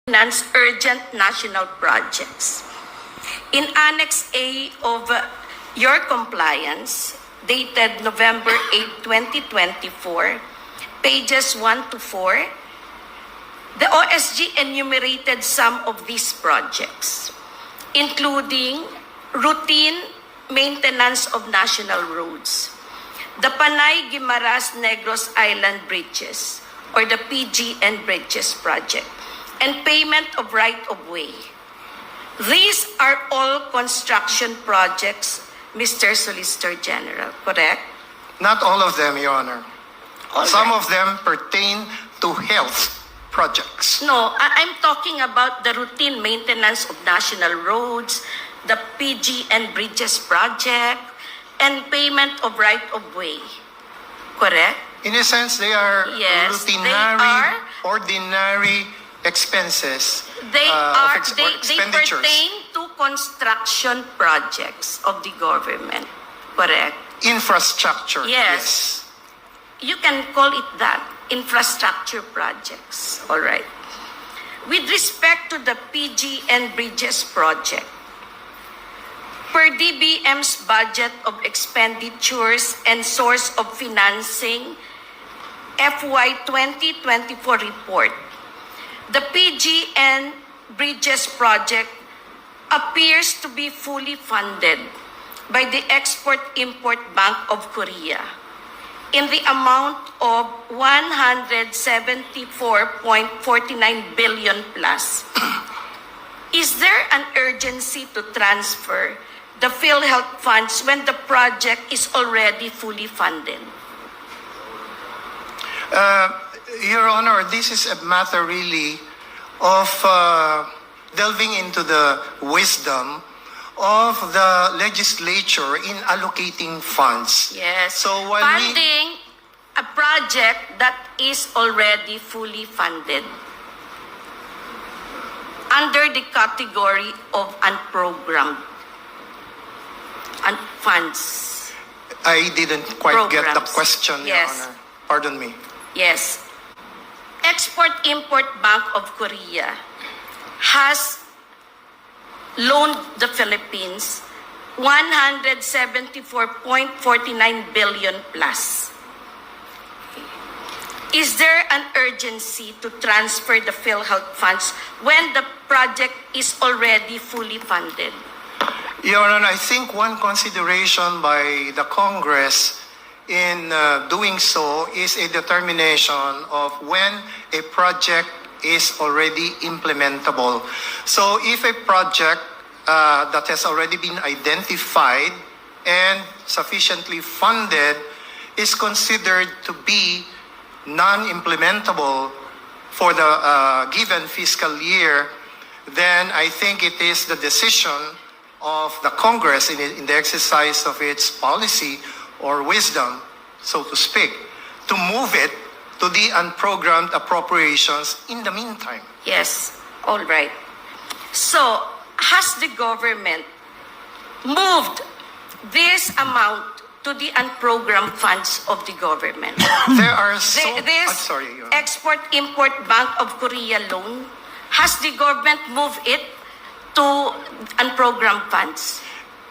finance urgent national projects. In Annex A of your compliance, dated November 8, 2024, pages 1 to 4, the OSG enumerated some of these projects, including routine maintenance of national roads, the Panay-Guimaras-Negros Island Bridges, or the PGN Bridges project, and payment of right-of-way. These are all construction projects, Mr. Solicitor General, correct? Not all of them, Your Honor. All Some right. of them pertain to health projects. No, I'm talking about the routine maintenance of national roads, the PGN Bridges project, and payment of right-of-way, correct? In a sense, they are Yes, they routinary, are. ordinary expenses They or they expenditures. pertain to construction projects of the government, correct? Infrastructure. Yes. You can call it that, infrastructure projects, all right. With respect to the PGN Bridges project, per DBM's budget of expenditures and source of financing FY 2024 report, the PGN Bridges project appears to be fully funded by the Export-Import Bank of Korea in the amount of 174.49 billion plus. Is there an urgency to transfer the PhilHealth funds when the project is already fully funded? Your Honor, this is a matter really of delving into the wisdom of the legislature in allocating funds. Yes. So when funding a project that is already fully funded under the category of unprogrammed funds. I didn't quite get the Programs. question, Yes. Your Honor. Pardon me. Yes. Export-Import Bank of Korea has loaned the Philippines 174.49 billion plus. Is there an urgency to transfer the PhilHealth funds when the project is already fully funded? Your Honor, I think one consideration by the Congress in doing so is a determination of when a project is already implementable. So if a project that has already been identified and sufficiently funded is considered to be non-implementable for the given fiscal year, then I think it is the decision of the Congress in the exercise of its policy or wisdom, so to speak, to move it to the unprogrammed appropriations in the meantime. Yes, all right. So, has the government moved this amount to the unprogrammed funds of the government? There are so... This I'm sorry, Your Honor. Export-Import Bank of Korea loan, has the government moved it to unprogrammed funds?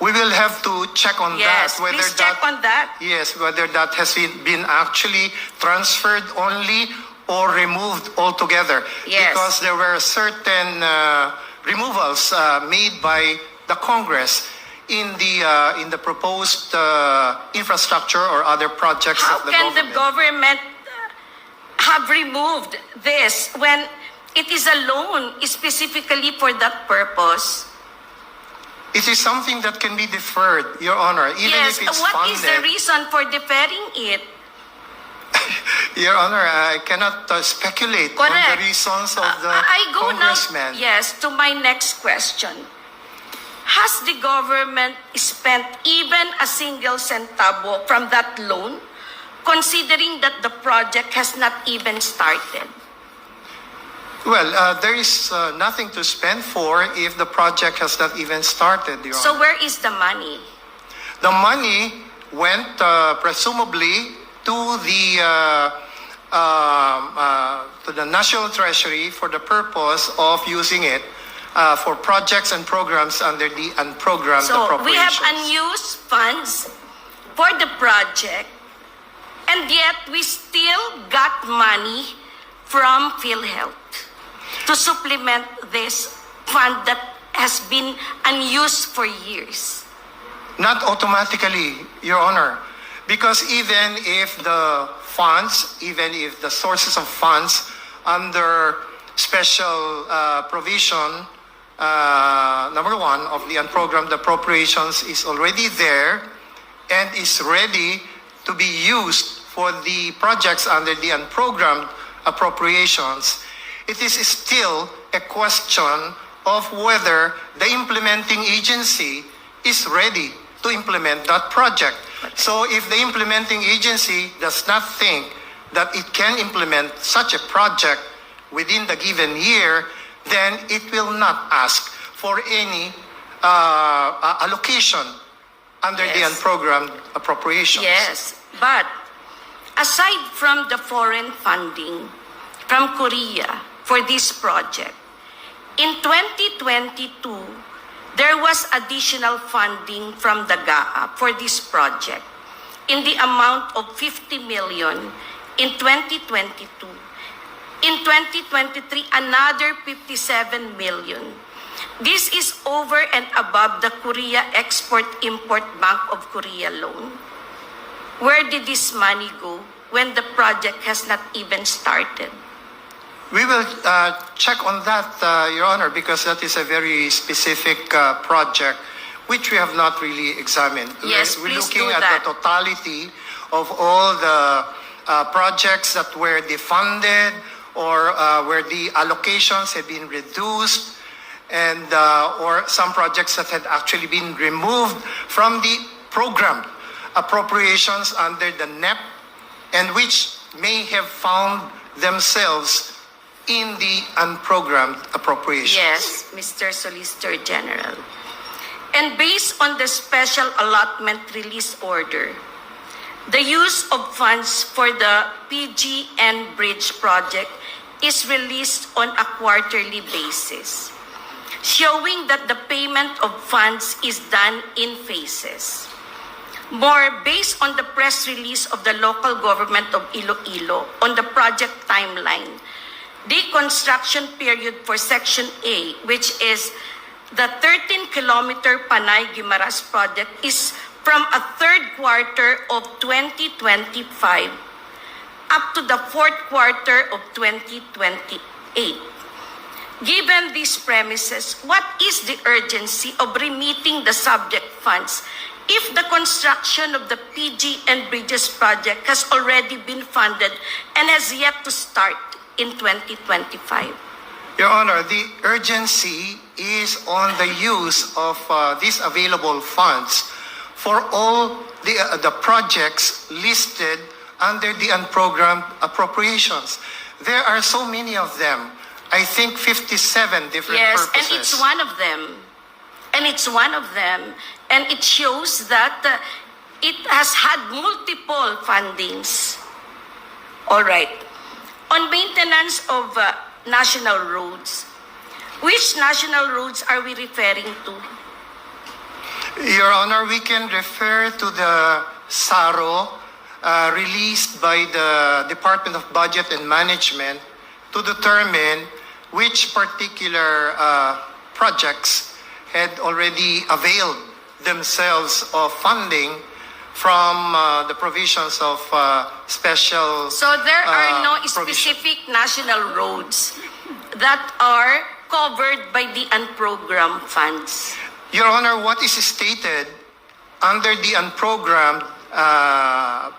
We will have to check on Yes, that. please check on that. Yes, whether that has been actually transferred only or removed altogether. Yes. Because there were certain removals made by the Congress in the proposed infrastructure or other projects How of the can government. the government have removed this when it is a loan specifically for that purpose? It is something that can be deferred, Your Honor, even Yes, if it's what funded. is the reason for deferring it? Your Honor, I cannot speculate on Correct. the reasons of the I go congressman. now, yes, to my next question. Has the government spent even a single centavo from that loan, considering that the project has not even started? Well, there is nothing to spend for if the project has not even started, Your So Honor. where is the money? The money went presumably to the to the National Treasury for the purpose of using it for projects and programs under the unprogrammed So we appropriations. have unused funds for the project, and yet we still got money from PhilHealth to supplement this fund that has been unused for years. Not automatically, Your Honor, because even if the funds, even if the sources of funds under special provision number 1 of the unprogrammed appropriations is already there and is ready to be used for the projects under the unprogrammed appropriations, it is still a question of whether the implementing agency is ready to implement that project. So if the implementing agency does not think that it can implement such a project within the given year, then it will not ask for any allocation under the Yes. unprogrammed appropriations. Yes, but aside from the foreign funding from Korea for this project, in 2022, there was additional funding from the GAA for this project in the amount of 50 million in 2022. In 2023, another 57 million. This is over and above the Korea Export-Import Bank of Korea loan. Where did this money go when the project has not even started? We will check on that, Your Honor, because that is a very specific project which we have not really examined. Yes, we're please looking do at that. the totality of all the projects that were defunded or where the allocations have been reduced, and or some projects that had actually been removed from the programmed appropriations under the NEP, and which may have found themselves in the unprogrammed appropriations. Yes, Mr. Solicitor General. And based on the special allotment release order, the use of funds for the PGN Bridge project is released on a quarterly basis, showing that the payment of funds is done in phases. More, based on the press release of the local government of Iloilo on the project timeline, the construction period for Section A, which is the 13-kilometer Panay-Guimaras project, is from a third quarter of 2025 up to the fourth quarter of 2028. Given these premises, what is the urgency of remitting the subject funds if the construction of the PG and Bridges project has already been funded and has yet to start in 2025? Your Honor, the urgency is on the use of these available funds for all the projects listed under the unprogrammed appropriations. There are so many of them. I think 57 different Yes, purposes. and it's one of them. And it's one of them. And it shows that it has had multiple fundings. All right. On maintenance of national roads, which national roads are we referring to? Your Honor, we can refer to the SARO released by the Department of Budget and Management to determine which particular projects had already availed themselves of funding from the provisions of special So there are no provision. specific national roads that are covered by the unprogrammed funds. Your Honor, what is stated under the unprogrammed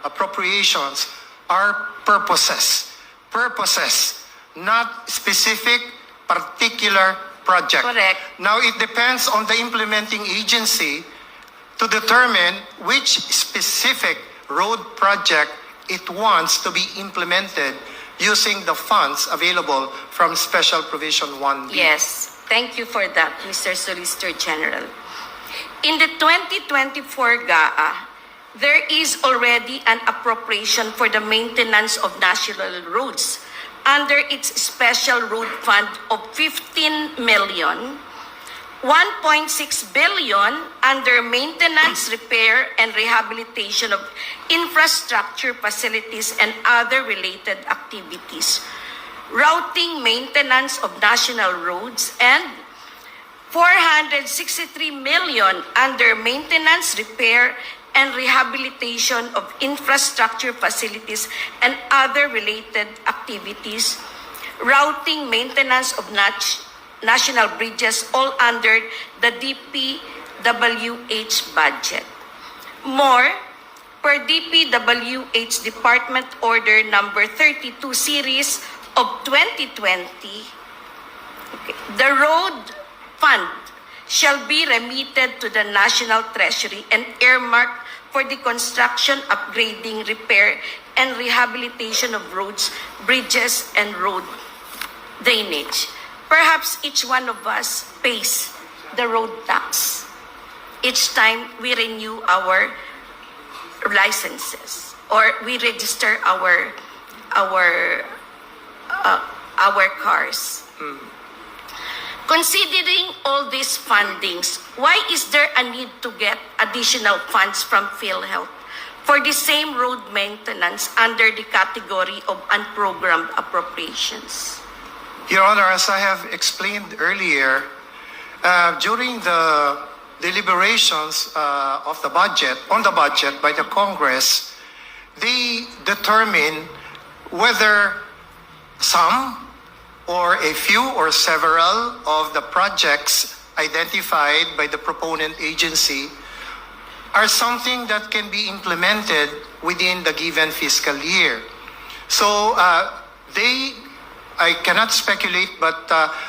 appropriations are purposes. Purposes, not specific particular project. Correct. Now, it depends on the implementing agency to determine which specific road project it wants to be implemented using the funds available from Special Provision 1B. Yes, thank you for that, Mr. Solicitor General. In the 2024 GAA, there is already an appropriation for the maintenance of national roads under its special road fund of 15 million, 1.6 billion under maintenance, repair, and rehabilitation of infrastructure facilities and other related activities, routing maintenance of national roads, and 463 million under maintenance, repair, and rehabilitation of infrastructure facilities and other related activities, routing maintenance of national bridges, all under the DPWH budget. More, per DPWH Department Order Number 32 Series of 2020, the road fund shall be remitted to the National Treasury and earmarked for the construction, upgrading, repair, and rehabilitation of roads, bridges, and road drainage. Perhaps each one of us pays the road tax each time we renew our licenses or we register our cars. Considering all these fundings, why is there a need to get additional funds from PhilHealth for the same road maintenance under the category of unprogrammed appropriations? Your Honor, as I have explained earlier, during the deliberations on the budget by the Congress, they determine whether some or a few or several of the projects identified by the proponent agency are something that can be implemented within the given fiscal year. So I cannot speculate, but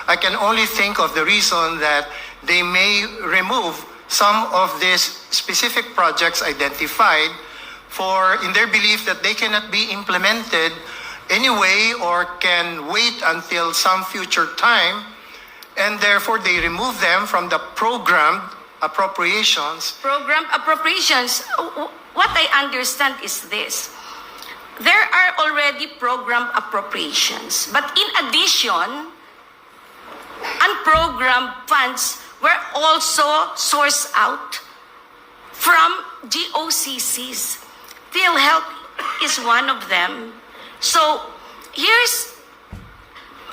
I can only think of the reason that they may remove some of these specific projects identified in their belief that they cannot be implemented anyway or can wait until some future time, and therefore they remove them from the programmed appropriations. Programmed appropriations, what I understand is this. There are already programmed appropriations, but in addition, unprogrammed funds were also sourced out from GOCCs. PhilHealth is one of them. So here's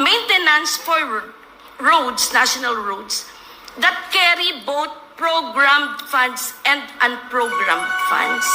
maintenance for roads, national roads, that carry both programmed funds and unprogrammed funds.